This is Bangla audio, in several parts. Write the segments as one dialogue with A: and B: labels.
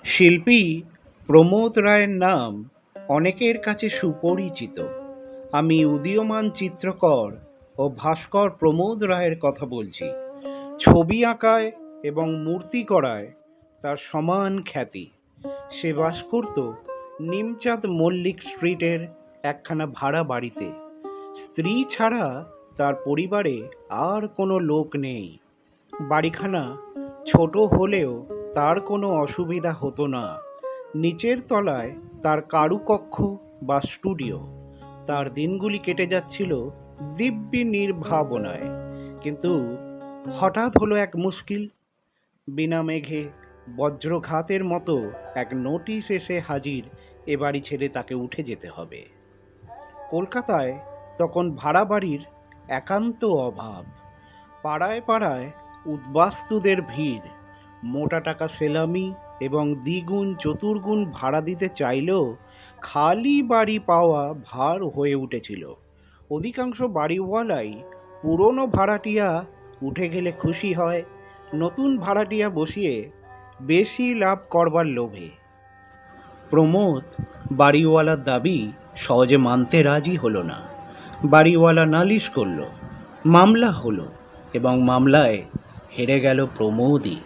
A: শিল্পী প্রমোদ রায়ের নাম অনেকের কাছে সুপরিচিত। আমি উদীয়মান চিত্রকর ও ভাস্কর প্রমোদ রায়ের কথা বলছি। ছবি আঁকায় এবং মূর্তি করায় তার সমান খ্যাতি। সে বাস করত নিমচাঁদ মল্লিক স্ট্রিটের একখানা ভাড়া বাড়িতে। স্ত্রী ছাড়া তার পরিবারে আর কোনো লোক নেই। বাড়িখানা ছোট হলেও তার কোনো অসুবিধা হতো না। নিচের তলায় তার কারুকক্ষ বা স্টুডিও। তার দিনগুলি কেটে যাচ্ছিল দিব্যি নির্ভাবনায়। কিন্তু হঠাৎ হলো এক মুশকিল। বিনা মেঘে বজ্রঘাতের মতো এক নোটিশ এসে হাজির, এ বাড়ি ছেড়ে তাকে উঠে যেতে হবে। কলকাতায় তখন ভাড়া বাড়ির একান্ত অভাব। পাড়ায় পাড়ায় উদ্বাস্তুদের ভিড়। মোটা টাকা সেলামি এবং দ্বিগুণ চতুর্গুণ ভাড়া দিতে চাইলেও খালি বাড়ি পাওয়া ভার হয়ে উঠেছিল। অধিকাংশ বাড়িওয়ালাই পুরনো ভাড়াটিয়া উঠে গেলে খুশি হয়, নতুন ভাড়াটিয়া বসিয়ে বেশি লাভ করবার লোভে। প্রমোদ বাড়িওয়ালার দাবি সহজে মানতে রাজি হলো না। বাড়িওয়ালা নালিশ করল, মামলা হলো এবং মামলায় হেরে গেল প্রমোদই।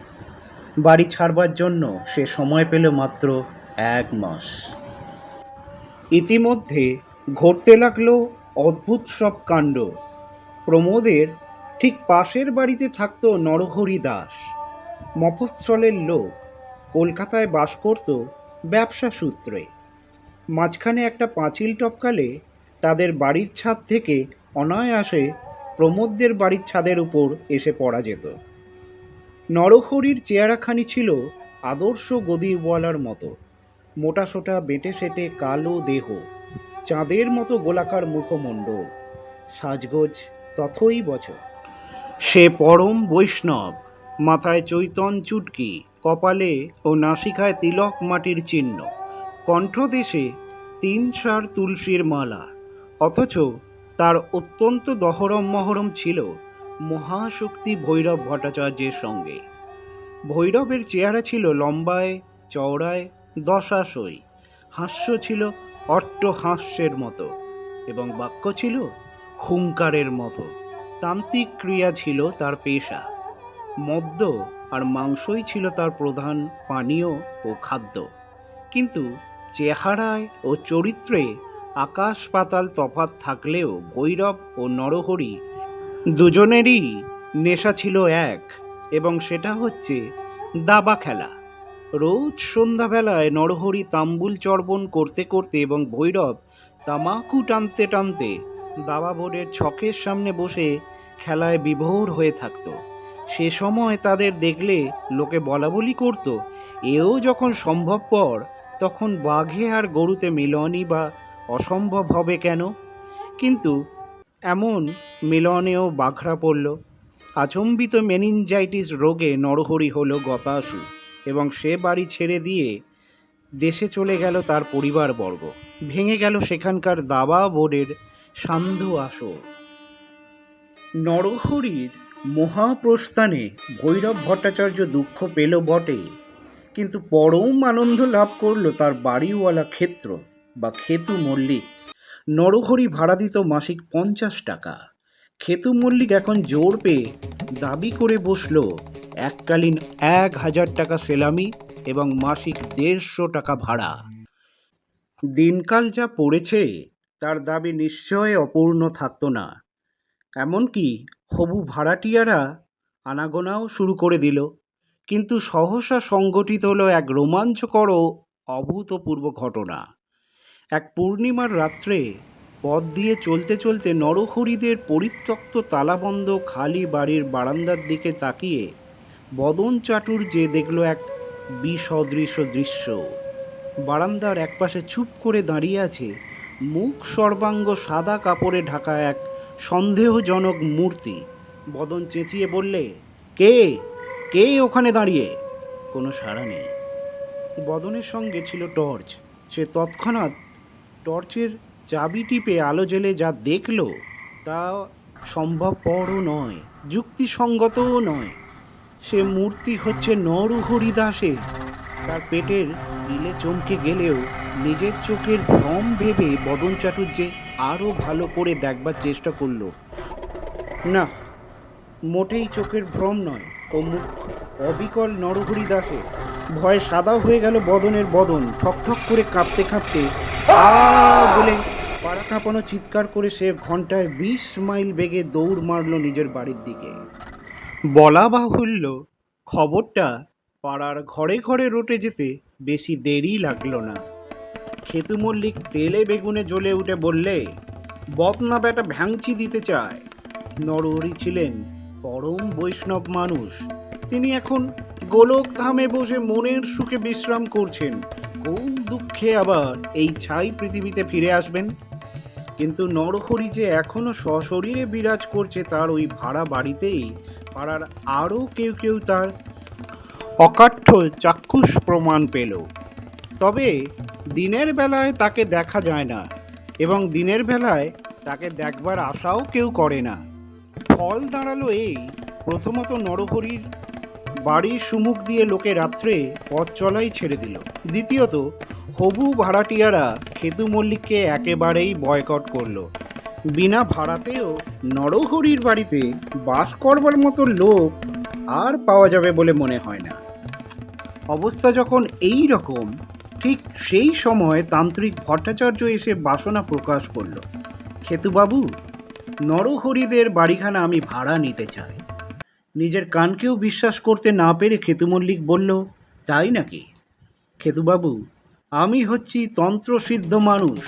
A: বাড়ি ছাড়বার জন্য সে সময় পেল মাত্র 1 মাস। ইতিমধ্যে ঘটতে লাগলো অদ্ভুত সব কাণ্ড। প্রমোদের ঠিক পাশের বাড়িতে থাকতো নরহরি দাস। মফস্বলের লোক, কলকাতায় বাস করত ব্যবসা সূত্রে। মাঝখানে একটা পাঁচিল টপকালে তাদের বাড়ির ছাদ থেকে অনায়াসে প্রমোদদের বাড়ির ছাদের উপর এসে পড়া যেত। নরহরির চেহারাখানি ছিল আদর্শ গদিওয়ালার মতো। মোটাসোটা বেঁটে সেটে কালো দেহ, চাঁদের মতো গোলাকার মুখমণ্ডল, সাজগোজ তথই বচন। সে পরম বৈষ্ণব। মাথায় চৈতন চুটকি, কপালে ও নাসিকায় তিলক মাটির চিহ্ন, কণ্ঠদেশে 3 সার তুলসীর মালা। অথচ তার অত্যন্ত দহরম মহরম ছিল মহাশক্তি ভৈরব ভট্টাচার্যের সঙ্গে। ভৈরবের চেহারা ছিল লম্বায় চওড়ায় দশাশই, হাস্য ছিল অট্টহাস্যের মতো এবং বাক্য ছিল হুঙ্কারের মতো। তান্ত্রিক ক্রিয়া ছিল তার পেশা। মদ্য আর মাংসই ছিল তার প্রধান পানীয় ও খাদ্য। কিন্তু চেহারায় ও চরিত্রে আকাশ পাতাল তফাৎ থাকলেও ভৈরব ও নরহরি দুজনেরই নেশা ছিল এক, এবং সেটা হচ্ছে দাবা খেলা। রোজ সন্ধ্যাবেলায় নরহরি তাম্বুল চর্বণ করতে করতে এবং ভৈরব তামাকু টানতে টানতে দাবা বোর্ডের ছকের সামনে বসে খেলায় বিভোর হয়ে থাকত। সে সময় তাদের দেখলে লোকে বলাবলি করত, এও যখন সম্ভবপর তখন বাঘে আর গরুতে মিলনই বা অসম্ভব হবে কেন? কিন্তু এমন মিলনেও বাঘরা পড়ল। আচম্বিত মেনিনজাইটিস রোগে নরহরি হলো গতাসু এবং সে বাড়ি ছেড়ে দিয়ে দেশে চলে গেল তার পরিবারবর্গ। ভেঙে গেল সেখানকার দাবা বোর্ডের সান্ধ্য আসর। নরহরির মহাপ্রস্থানে ভৈরব ভট্টাচার্য দুঃখ পেল বটে, কিন্তু পরম আনন্দ লাভ করল তার বাড়িওয়ালা ক্ষেত্র বা খেতু মল্লিক। নরহরি ভাড়া দিত মাসিক 50 টাকা। খেতু মল্লিক এখন জোর পেয়ে দাবি করে বসল এককালীন 1000 টাকা সেলামি এবং মাসিক 150 টাকা ভাড়া। দিনকাল যা পড়েছে তার দাবি নিশ্চয় অপূর্ণ থাকতো না। এমনকি হবু ভাড়াটিয়ারা আনাগোনাও শুরু করে দিল। কিন্তু সহসা সংগঠিত হলো এক রোমাঞ্চকর ও অভূতপূর্ব ঘটনা। এক পূর্ণিমার রাত্রে পথ দিয়ে চলতে চলতে নরহরিদের পরিত্যক্ত তালাবন্ধ খালি বাড়ির বারান্দার দিকে তাকিয়ে বদন চাটুর্যে দেখল এক বিসদৃশ দৃশ্য। বারান্দার একপাশে চুপ করে দাঁড়িয়ে আছে মুখ সর্বাঙ্গ সাদা কাপড়ে ঢাকা এক সন্দেহজনক মূর্তি। বদন চেঁচিয়ে বললে, কে কে ওখানে দাঁড়িয়ে? কোনো সাড়া নেই। বদনের সঙ্গে ছিল টর্চ। সে তৎক্ষণাৎ টর্চের চাবি টিপে আলো জ্বেলে যা দেখল তা সম্ভবপরও নয়, যুক্তিসঙ্গতও নয়। সে মূর্তি হচ্ছে নরহরি দাসের। তার পেটের পিলে চমকে গেলেও নিজের চোখের ভ্রম ভেবে বদন চাটুর্যে আরও ভালো করে দেখবার চেষ্টা করলো। না, মোটেই চোখের ভ্রম নয়, ও মুখ অবিকল নরহরি দাসের। ভয়ে সাদা হয়ে গেল বদনের বদন। ঠকঠক করে কাঁপতে কাঁপতে আ বলে পাড়া কাঁপানো চিৎকার করে সে ঘন্টায় 20 মাইল বেগে দৌড় মারল নিজের বাড়ির দিকে। বলা বাহুল্য, খবরটা পাড়ার ঘরে ঘরে রটে যেতে বেশি দেরি লাগলো না। খেতু মল্লিক তেলে বেগুনে জ্বলে উঠে বললে, বদনা বেটা ভ্যাংচি দিতে চায়। নরহরি ছিলেন পরম বৈষ্ণব মানুষ। তিনি এখন গোলক ধামে বসে মনের সুখে বিশ্রাম করছেন। কোন দুঃখে আবার এই ছাই পৃথিবীতে ফিরে আসবেন? কিন্তু নরহরি যে এখনো সশরীরে বিরাজ করছে তার ওই ভাড়া বাড়িতেই পাড়ার আরও কেউ কেউ তার অকাঠ্য চাক্ষুষ প্রমাণ পেল। তবে দিনের বেলায় তাকে দেখা যায় না, এবং দিনের বেলায় তাকে দেখবার আশাও কেউ করে না। ফল দাঁড়ালো এই, প্রথমত নরহরির বাড়ির সুমুখ দিয়ে লোকে রাত্রে পথ চলাই ছেড়ে দিল। দ্বিতীয়ত, হবু ভাড়াটিয়ারা খেতু মল্লিককে একেবারেই বয়কট করলো। বিনা ভাড়াতেও নরহরির বাড়িতে বাস করবার মতো লোক আর পাওয়া যাবে বলে মনে হয় না। অবস্থা যখন এই রকম, ঠিক সেই সময় তান্ত্রিক ভট্টাচার্য এসে বাসনা প্রকাশ করল। খেতুবাবু, নরহরিদের বাড়িখানা আমি ভাড়া নিতে চাই। নিজের কানকেও বিশ্বাস করতে না পেরে খেতু মল্লিক বলল, তাই নাকি? খেতুবাবু, আমি হচ্ছি তন্ত্রসিদ্ধ মানুষ।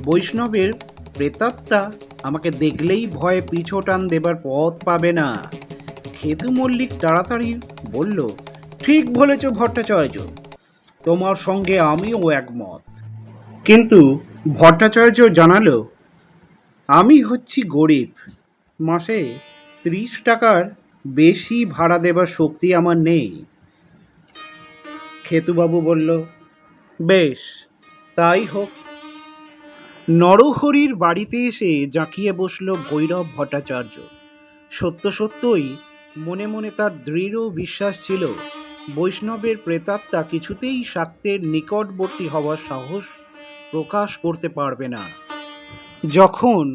A: বৈষ্ণবের প্রেতাত্মা আমাকে দেখলেই ভয়ে পিছোটান দেবার পথ পাবে না। খেতু মল্লিক তাড়াতাড়ি বলল, ঠিক বলেছ ভট্টাচার্য, তোমার সঙ্গে আমিও একমত। কিন্তু ভট্টাচার্য জানালো, আমি হচ্ছি গরিব। মাসে 30 টাকার বেশি ভাড়া দেবার শক্তি আমার নেই। খেতুবাবু বলল, বেশ, তাই হোক। নরহরির বাড়িতে এসে জাঁকিয়ে বসল ভৈরব ভট্টাচার্য। সত্য সত্যই মনে মনে তার দৃঢ় বিশ্বাস ছিল বৈষ্ণবের প্রেতাত্মা কিছুতেই শাক্তের নিকটবর্তী হওয়ার সাহস প্রকাশ করতে পারবে না। যখন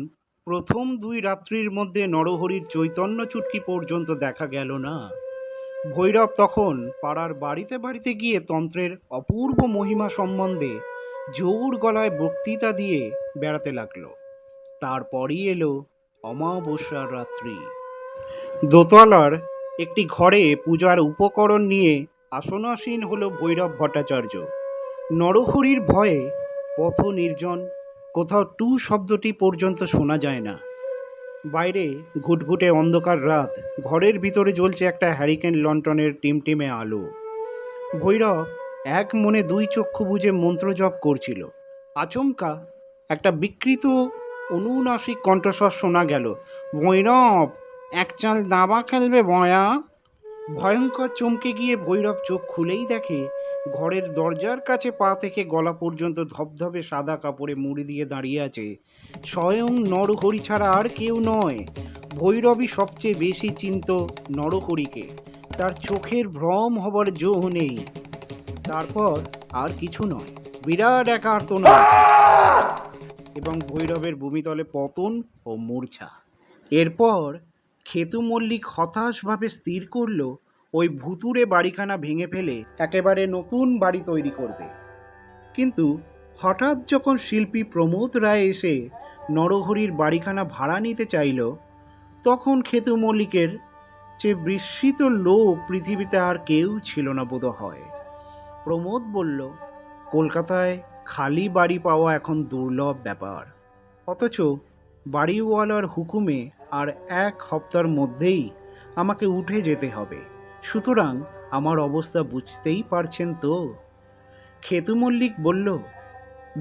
A: প্রথম 2 রাত্রির মধ্যে নরহরির চৈতন্য চুটকি পর্যন্ত দেখা গেল না, ভৈরব তখন পাড়ার বাড়িতে বাড়িতে গিয়ে তন্ত্রের অপূর্ব মহিমা সম্বন্ধে জোর গলায় বক্তৃতা দিয়ে বেড়াতে লাগলো। তারপরই এলো অমাবস্যার রাত্রি। দোতলার একটি ঘরে পূজার উপকরণ নিয়ে আসনাসীন হলো ভৈরব ভট্টাচার্য। নরহরির ভয়ে পথ নির্জন, কোথাও টু শব্দটি পর্যন্ত শোনা যায় না। বাইরে ঘুটঘুটে অন্ধকার রাত, ঘরের ভিতরে জ্বলছে একটা হ্যারিকেন লন্ঠনের টিমটিমে আলো। ভৈরব এক মনে 2 চক্ষু বুজে মন্ত্র জপ করছিল। আচমকা একটা বিকৃত অনুনাসিক কণ্ঠস্বর শোনা গেল, ভৈরব, এক চাল দাবা খেলবে বয়া? ভয়ঙ্কর চমকে গিয়ে ভৈরব চোখ খুলেই দেখে ঘরের দরজার কাছে পা থেকে গলা পর্যন্ত ধবধবে সাদা কাপড়ে মুড়ি দিয়ে দাঁড়িয়ে আছে স্বয়ং নরহরি ছাড়া আর কেউ নয়। ভৈরবই সবচেয়ে বেশি চিন্ত নরহরিকে। তার চোখের ভ্রম হবার জো নেই। তারপর আর কিছু নয়, বিরাট এক আর্তনাদ এবং ভৈরবের ভূমিতলে পতন ও মূর্ছা। এরপর খেতু মল্লিক হতাশভাবে স্থির করল ওই ভুতুড়ে বাড়িখানা ভেঙে ফেলে একেবারে নতুন বাড়ি তৈরি করবে। কিন্তু হঠাৎ যখন শিল্পী প্রমোদ রায় এসে নরহরির বাড়িখানা ভাড়া নিতে চাইল, তখন খেতু মল্লিকের চেয়ে বিস্মিত লোক পৃথিবীতে আর কেউ ছিল না বোধ হয়। প্রমোদ বলল, কলকাতায় খালি বাড়ি পাওয়া এখন দুর্লভ ব্যাপার, অথচ বাড়িওয়ালার হুকুমে আর 1 হপ্তার মধ্যেই আমাকে উঠে যেতে হবে। সুতরাং আমার অবস্থা বুঝতেই পারছেন তো। খেতু মল্লিক বলল,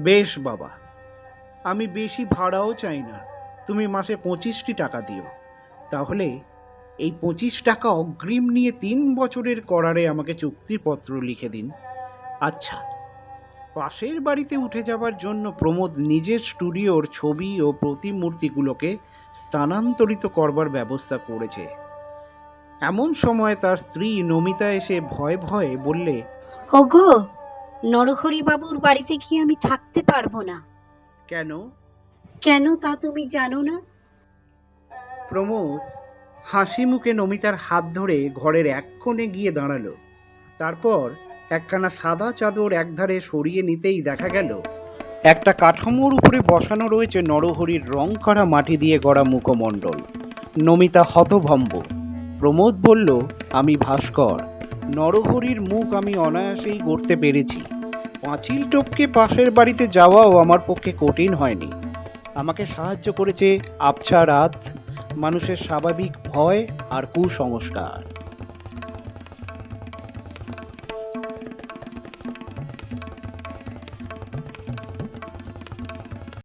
A: বেশ বাবা, আমি বেশি ভাড়াও চাই না, তুমি মাসে 25টি টাকা দিও। তাহলে এই 25 টাকা অগ্রিম নিয়ে 3 বছরের করারে আমাকে চুক্তিপত্র লিখে দিন। আচ্ছা। পাশের বাড়িতে উঠে যাবার জন্য প্রমোদ নিজের স্টুডিওর ছবি ও প্রতিমূর্তিগুলোকে স্থানান্তরিত করবার ব্যবস্থা করেছে। এমন সময় তার স্ত্রী নমিতা এসে ভয়ে ভয়ে বললে,
B: ওগো, নরহরি বাবুর বাড়িতে কি আমি থাকতে পারবো না?
A: কেন?
B: কেন তা তুমি জানো না?
A: প্রমোদ হাসি মুখে নমিতার হাত ধরে ঘরের এক কোণে গিয়ে দাঁড়ালো। তারপর একখানা সাদা চাদর একধারে সরিয়ে নিতেই দেখা গেল একটা কাঠামোর উপরে বসানো রয়েছে নরহরির রং করা মাটি দিয়ে গড়া মুখমণ্ডল। নমিতা হতভম্ব। প্রমোদ বলল, আমি ভাস্কর। নরহরির মুখ আমি অনায়াসেই গড়তে পেরেছি। পাঁচিল টপকে পাশের বাড়িতে যাওয়াও আমার পক্ষে কঠিন হয়নি। আমাকে সাহায্য করেছে আবছা রাত, মানুষের স্বাভাবিক ভয় আর কুসংস্কার।